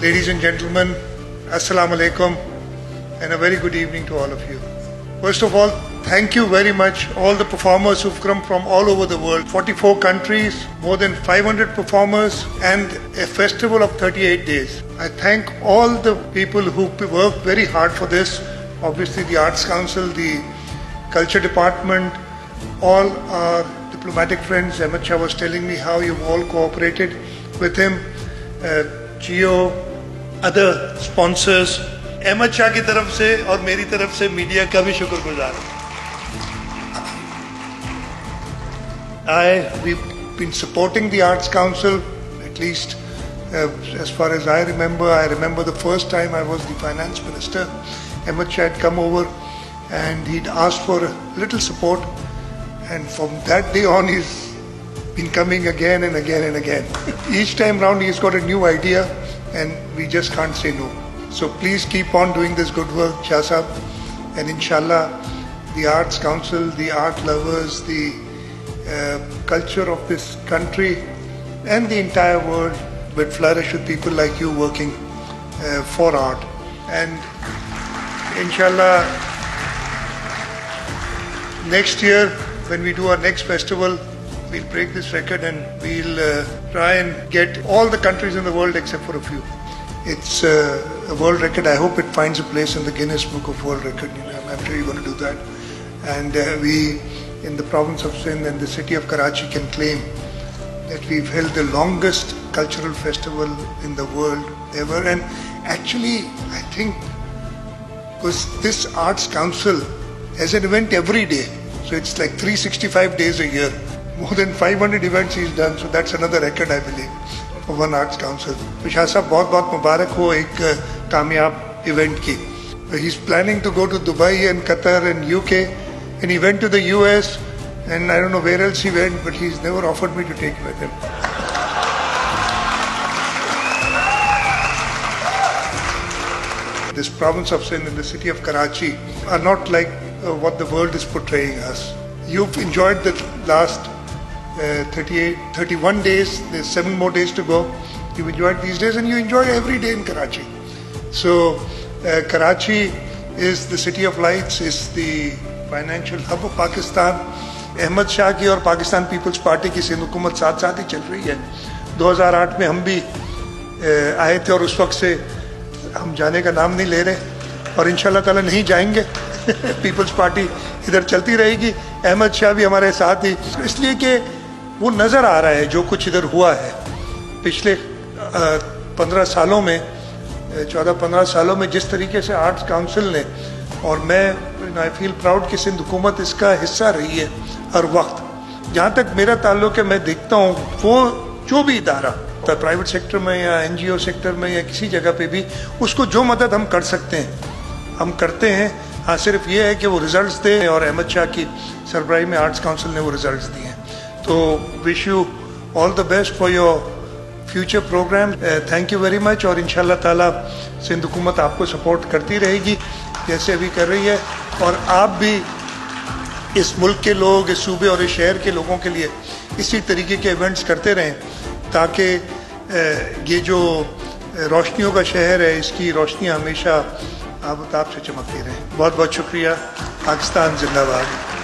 Ladies and gentlemen, Assalamu alaikum and a very good evening to all of you. First of all, thank you very much all the performers who've come from all over the world. 44 countries, more than 500 performers and a festival of 38 days. I thank all the people who worked very hard for this. Obviously the Arts Council, the Culture Department, all our diplomatic friends. Ahmedshah was telling me how you've all cooperated with him. Geo, other sponsors. Ahmedshah की तरफ से और मेरी तरफ से media का भी शुक्रगुजार हूँ. We've been supporting the Arts Council, at least as far as I remember the first time I was the finance minister. Ahmedshah had come over and he'd asked for a little support, and from that day on he's been coming again and again and again. Each time round he's got a new idea and we just can't say no. So please keep on doing this good work, Shah Sahab, and inshallah the Arts Council, the art lovers, the culture of this country and the entire world will flourish with people like you working for art. And inshallah next year when we do our next festival, we'll break this record and we'll try and get all the countries in the world except for a few. It's a world record. I hope it finds a place in the Guinness Book of World Record. I'm sure you're going to do that. And we, in the province of Sindh and the city of Karachi, can claim that we've held the longest cultural festival in the world ever. And actually, I think, because this Arts Council has an event every day. So it's like 365 days a year. More than 500 events he's done. So that's another record, I believe, for one Arts Council. So Shah Sahab, बहुत मुबारक हो एक कामयाब event की. He's planning to go to Dubai and Qatar and UK, and he went to the US, and I don't know where else he went, but he's never offered me to take with him. This province of Sindh and the city of Karachi are not like what the world is portraying us. You've enjoyed the last 31 days, there's 7 more days to go. You've enjoyed these days and you enjoy every day in Karachi. So Karachi is the city of lights, is the financial hub of Pakistan. Ahmad Shah की और Pakistan peoples party की सिंध हुकूमत साथ साथ ही चल रही है. 2008 में हम भी आए थे और उस वक्त से हम जाने का नाम नहीं ले रहे और इंशाल्लाह ताला नहीं जाएंगे. पीपल्स पार्टी इधर चलती रहेगी. अहमदशाह भी हमारे साथ ही, इसलिए कि वो नज़र आ रहा है जो कुछ इधर हुआ है पिछले 15 सालों में, 14-15 सालों में, जिस तरीके से आर्ट्स काउंसिल ने, और मैं आई फील प्राउड कि सिंध हुकूमत इसका हिस्सा रही है हर वक्त. जहाँ तक मेरा ताल्लुक है, मैं देखता हूँ वो जो भी इदारा प्राइवेट सेक्टर में या NGO सेक्टर में या किसी जगह पे भी, उसको जो मदद हम कर सकते हैं हम करते हैं. हाँ, सिर्फ ये है कि वो रिजल्ट्स दें, और अहमदशाह की सरबराही में आर्ट्स काउंसिल ने वो रिजल्ट्स दिए हैं. तो wish you all the best for your future programme. Thank you very much. और इंशाल्लाह ताला सिंध हुकूमत आपको सपोर्ट करती रहेगी जैसे अभी कर रही है, और आप भी इस मुल्क के लोग, इस सूबे और इस शहर के लोगों के लिए इसी तरीके के इवेंट्स करते रहें, ताकि ये जो रोशनियों का शहर है, इसकी रोशनियाँ हमेशा आबताब से चमकती रहें. बहुत बहुत शुक्रिया. पाकिस्तान जिंदाबाद.